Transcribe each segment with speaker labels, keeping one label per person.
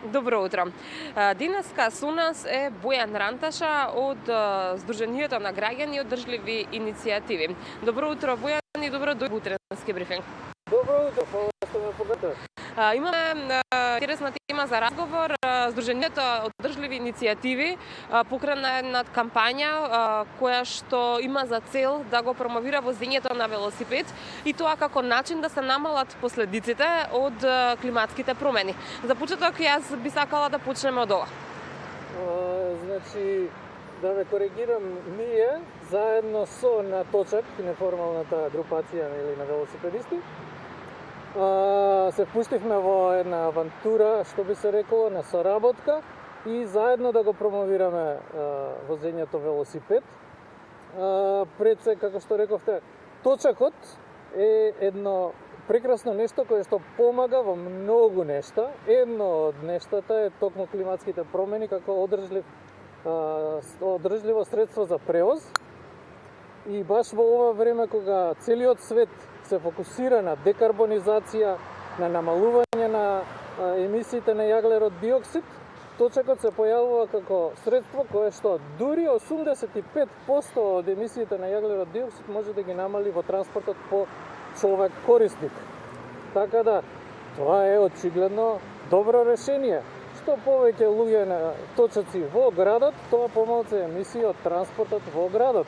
Speaker 1: Добро утро. Денеска со нас е Бојан Ранташа од Сдруженијето на граѓани одржливи иницијативи. Добро утро, Бојан, и добро дојде во утренски брифинг.
Speaker 2: Добро утро, хвала што ме поканете.
Speaker 1: Имаме интересна тема за разговор. Сдруженијето одржливи иницијативи покрена една кампања која што има за цел да го промовира возењето на велосипед и тоа како начин да се намалат последиците од климатските промени. За почеток јас би сакала да почнеме од ова.
Speaker 2: Значи, да ве коригирам, ние заедно со на Точак, неформалната групација или на велосипедисти, се впуштивме во една авантура, што би се рекло, на соработка и заедно да го промовираме возењето велосипед. Пред се, како што рековте, Точакот е едно прекрасно нешто кое што помага во многу нешта. Едно од нештата е токму климатските промени како одржливо средство за превоз. И баш во ова време кога целиот свет се фокусира на декарбонизација, на намалување на емисиите на јаглерод диоксид, Точакот се појавува како средство кое што дури 85% од емисиите на јаглерод диоксид може да ги намали во транспортот по човек корисник. Така да, тоа е очигледно добро решение. Што повеќе луѓе на точаци во градот, тоа помалку емисии од транспортот во градот.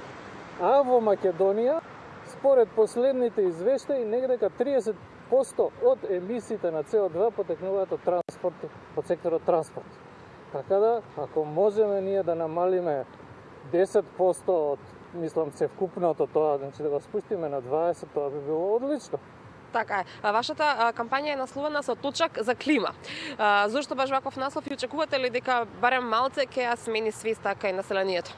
Speaker 2: А во Македонија, според последните извештаи, негдека 30% од емисиите на CO2 потекнуваат од транспорт, од секторот транспорт. Така да, ако можеме ние да намалиме 10% од, мислам, севкупното тоа, значи да го спустиме на 20%, тоа би било одлично.
Speaker 1: Така е. Вашата кампања е насловена со Точак за клима. Зошто баш ваков наслов и очекувате ли дека барем малце ќе ја смени свеста кај населението?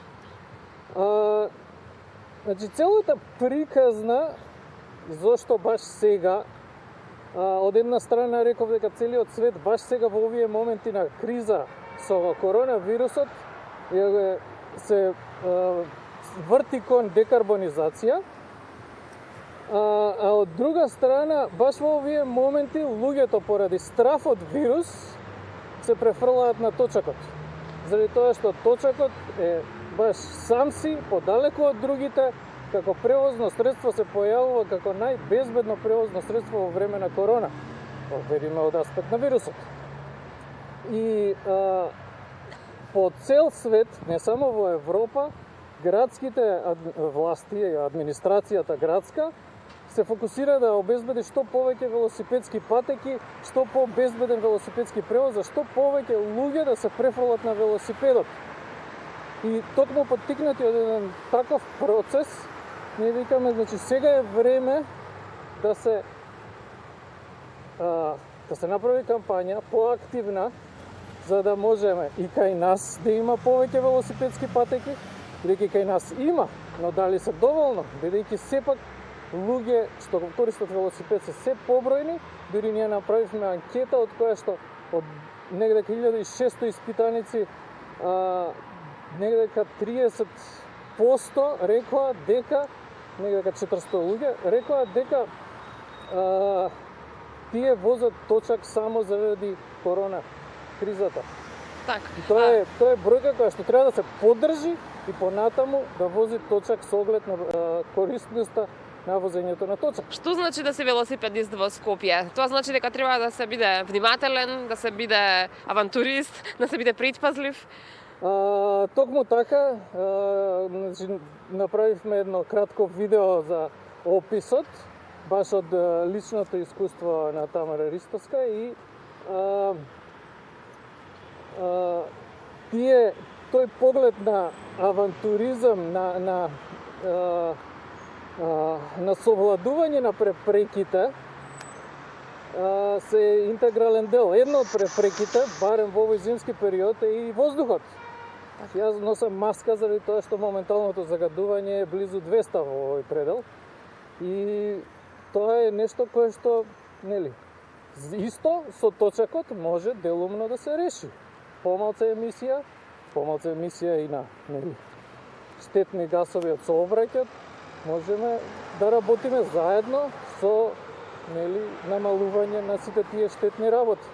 Speaker 2: Значи, целата приказна, зошто баш сега, од една страна реков дека целиот свет баш сега во овие моменти на криза со коронавирусот се врти кон декарбонизација, а од друга страна, баш во овие моменти луѓето поради страф од вирус се префрлаат на Точакот. Заради тоа што Точакот е баш сам си, подалеку од другите, како превозно средство се појавува како најбезбедно превозно средство во време на корона. Видиме од аспект на вирусот. И по цел свет, не само во Европа, градските власти, администрацијата градска, се фокусира да обезбеди што повеќе велосипедски патеки, што по-безбеден велосипедски превоз, за што повеќе луѓе да се префрлат на велосипедот. И токму поттикнати од еден таков процес, ние викаме, значи сега е време да се направи кампања поактивна, за да можеме и кај нас да има повеќе велосипедски патеки, бидејќи кај нас има, но дали се доволно, бидејќи сепак луѓе што користат велосипед се побројни, дури ние направивме анкета од која што од негдека 1600 испитаници негдека 30% рекоа дека, негдека 400 луѓе, рекоа дека тие возат Точак само заради корона кризата.
Speaker 1: Така.
Speaker 2: Тоа е бројка која што треба да се поддржи и понатаму да вози Точак со оглед на корисноста на возењето на Точак.
Speaker 1: Што значи да се велосипедист во Скопје? Тоа значи дека треба да се биде внимателен, да се биде авантурист, да се биде предпазлив.
Speaker 2: Токму така, направивме едно кратко видео за описот, баш од личното искуство на Тамара Ристовска и тој поглед на авантуризам, на совладување на препреките се интегрален дел. Едно од препреките, барем во овој зимски период, е и воздухот. Јас носам маска заради тоа што моменталното загадување е близу 200 во овој предел. И тоа е нешто кое што, нели, исто со Точакот може делумно да се реши. Помалку емисија и на, нели, штетни гасови од сообраќајот, можеме да работиме заедно со, нели, намалување на сите тие штетни работи.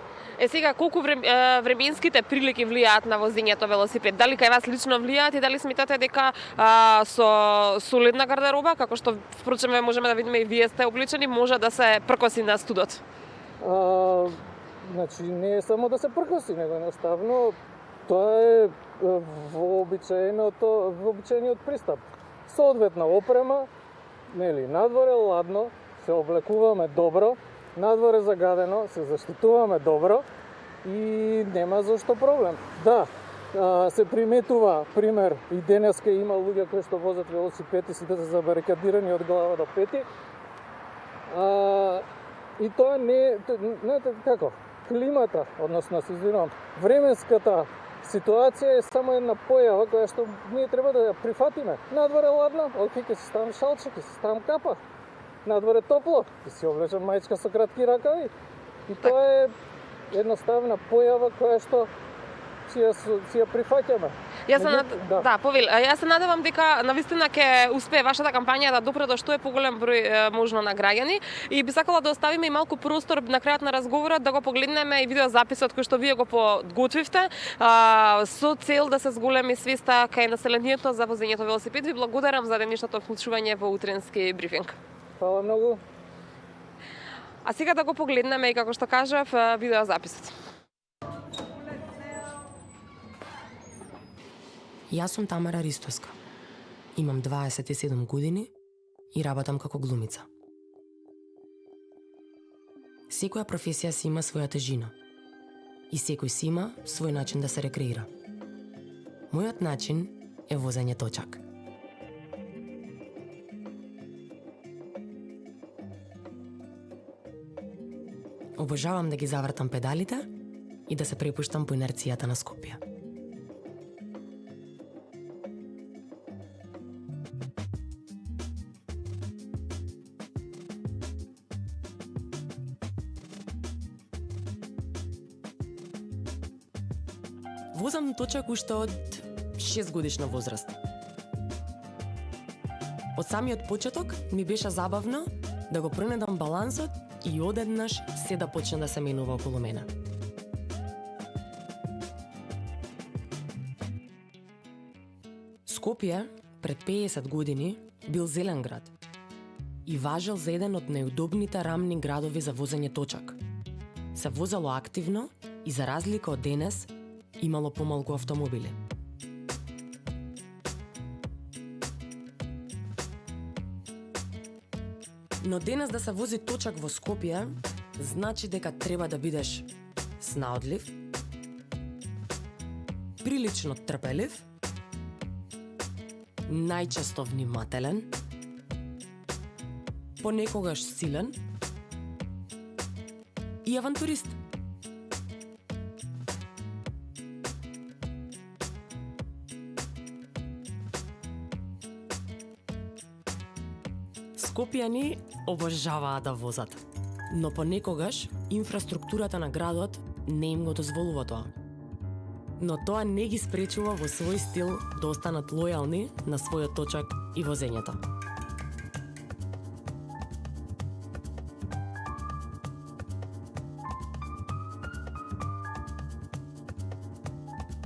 Speaker 1: Сега, колку временските прилики влијаат на возењето велосипед? Дали кај вас лично влијаат и дали сметате дека со солидна гардероба, како што впрочем можеме да видиме и вие сте обличени, може да се пркоси на студот?
Speaker 2: Значи, не е само да се пркоси, него едноставно тоа е вообичаениот пристап. Соодветна опрема, нели, надворе ладно, се облекуваме добро, надворе загадено, се заштитуваме добро и нема зошто проблем. Да, се приметува, пример, и денеска има луѓе кои што возат велосипеди сите се забарикадирани од глава до пети. И тоа не како, климата, односно, се извинувам, временската ситуација е само една појава која што ние треба да ја прифатиме. Надворе ладно, окей, ќе си ставам шалче, ќе си ставам капа. Надворе топло, ќе си облечам мајчка со кратки ракави. И тоа е едноставна појава која што си ја прифаќаме.
Speaker 1: Повел, јас се надевам дека навистина ќе успее вашата кампања да допре до што е поголем број можно на граѓани и би сакала да оставиме и малку простор на крајот на разговорот да го погледнеме и видеозаписот кој што вие го подготвивте со цел да се зголеми свеста кај населението за возењето велосипед. Ви благодарам за денешното вклучување во утренски брифинг.
Speaker 2: Фала многу.
Speaker 1: А сега да го погледнеме и како што кажав видеозаписот.
Speaker 3: Јас сум Тамара Ристоска. Имам 27 години и работам како глумица. Секоја професија си има своја тежина и секој си има свој начин да се рекреира. Мојот начин е возење точак. Обожавам да ги завртам педалите и да се препуштам по инерцијата на Скопје. Возам точак уште од 6 годишна возраст. Од самиот почеток ми беше забавно да го пронедам балансот и одеднаш се да почне да се менува околу мене. Скопје пред 50 години бил зелен град и важел за еден од најудобните рамни градови за возење точак. Се возело активно и за разлика од денес имало помалку автомобили. Но денес да се вози точак во Скопје значи дека треба да бидеш снаодлив, прилично трпелив, најчесто внимателен, понекогаш силен и авантурист. Скопјани обожаваат да возат, но понекогаш инфраструктурата на градот не им го дозволува тоа. Но тоа не ги спречува во свој стил да останат лојални на својот точак и возењето.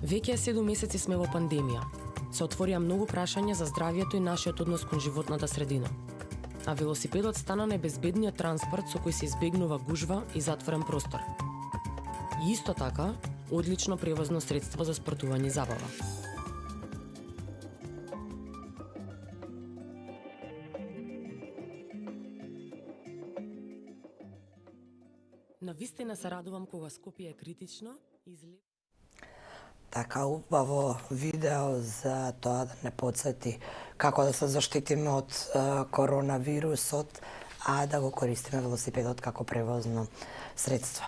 Speaker 3: Веќе 7 месеци сме во пандемија. Се отворија многу прашања за здравјето и нашиот однос кон животната средина. А велосипедот стана најбезбедниот транспорт со кој се избегнува гужва и затворен простор. И исто така, одлично превозно средство за спортување и забава. Навистина се радувам кога Скопје е критично и зле.
Speaker 4: Така убаво видео за тоа да не подсети како да се заштитиме од коронавирусот, а да го користиме велосипедот како превозно средство.